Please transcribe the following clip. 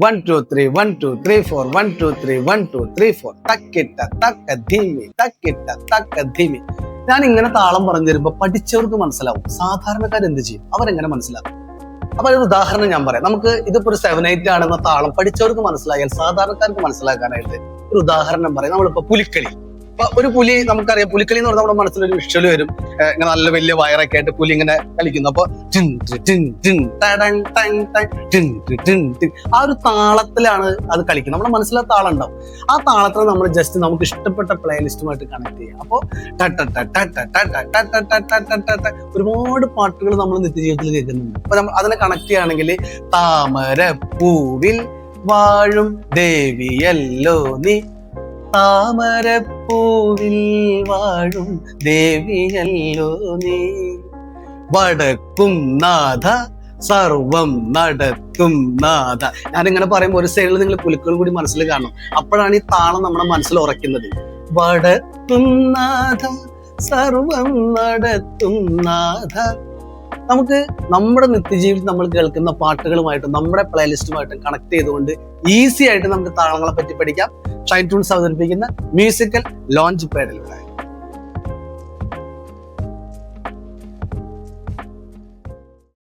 1 2 3 1 2 3 4 1 2 3 1 2 3 4 തക്കിട്ട തക്ക ധീമി തക്കിട്ട തക്ക ധീമി. ഞാൻ ഇങ്ങനെ താളം പറഞ്ഞു തരുമ്പോൾ പഠിച്ചവർക്ക് മനസ്സിലാവും, സാധാരണക്കാർ എന്ത് ചെയ്യും, അവരെങ്ങനെ മനസ്സിലാക്കും. അപ്പൊ ഒരു ഉദാഹരണം ഞാൻ പറയാം. നമുക്ക് ഇതിപ്പോ ഒരു 7/8 ആണെന്ന താളം പഠിച്ചവർക്ക് മനസ്സിലായാൽ സാധാരണക്കാർക്ക് മനസ്സിലാക്കാനായിട്ട് ഒരു ഉദാഹരണം പറയാം. നമ്മളിപ്പോ പുലിക്കളി, അപ്പൊ ഒരു പുലി, നമുക്കറിയാം പുലിക്കളി എന്ന് പറഞ്ഞാൽ നമ്മുടെ മനസ്സിലൊരു വിഷ്വൽ വരും. ഇങ്ങനെ നല്ല വലിയ വയറൊക്കെ ആയിട്ട് പുലി ഇങ്ങനെ കളിക്കുന്നു. അപ്പൊ ആ ഒരു താളത്തിലാണ് അത് കളിക്കുന്നത്. നമ്മുടെ മനസ്സിലെ താളം ഉണ്ടാവും. ആ താളത്തിൽ നമ്മൾ ജസ്റ്റ് നമുക്ക് ഇഷ്ടപ്പെട്ട പ്ലേലിസ്റ്റുമായിട്ട് കണക്ട് ചെയ്യാം. അപ്പോൾ ഒരുപാട് പാട്ടുകൾ നമ്മൾ നിത്യജീവിതത്തിൽ കേൾക്കുന്നുണ്ട്. അപ്പൊ നമ്മൾ അതിനെ കണക്ട് ചെയ്യുകയാണെങ്കിൽ താമരപ്പൂവിൽ വാഴും ദേവിയല്ലോ നീ, താമരപ്പൂവിൽ വാഴും ദേവിയല്ലോ നീ, വടക്കും നാഥ സർവം നടത്തും നാഥ. ഞാനിങ്ങനെ പറയുമ്പോൾ ഒരു സൈഡിൽ നിങ്ങൾ പുലിക്കൾ കൂടി മനസ്സിൽ കാണും. അപ്പോഴാണ് ഈ താളം നമ്മുടെ മനസ്സിൽ ഉറയ്ക്കുന്നത്. വടക്കും നാഥ സർവം നടത്തും നാഥ. നമുക്ക് നമ്മുടെ നിത്യജീവിതത്തിൽ നമ്മൾ കേൾക്കുന്ന പാട്ടുകളുമായിട്ടും നമ്മുടെ പ്ലേലിസ്റ്റുമായിട്ടും കണക്ട് ചെയ്തുകൊണ്ട് ഈസി ആയിട്ട് നമുക്ക് താളങ്ങളെ പറ്റി പഠിക്കാം. ഷൈൻ ട്യൂൺസ് അവതരിപ്പിക്കുന്ന മ്യൂസിക്കൽ ലോഞ്ച് പാഡിലൂടെ.